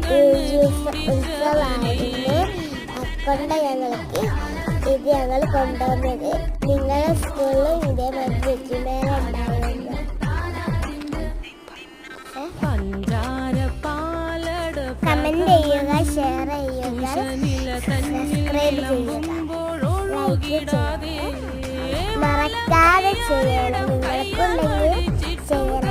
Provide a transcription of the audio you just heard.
കോളേജിലത്തെ ഉത്സവമായിരുന്നു. അതുകൊണ്ട് ഞങ്ങൾ കൊണ്ടുവന്നത്. നിങ്ങളുടെ സ്കൂളിലും ഇതേമാതിരി വെജിമേള ഉണ്ടായിരുന്നു. കമന്റ് ചെയ്യുക, ഷെയർ ചെയ്യുക, സബ്സ്ക്രൈബ് ചെയ്യുക, ലൈക്ക് ചെയ്യുക, മറക്കാതെ ചെയ്യണം. നിങ്ങൾക്കുണ്ടെങ്കിൽ ചെയ്യണം.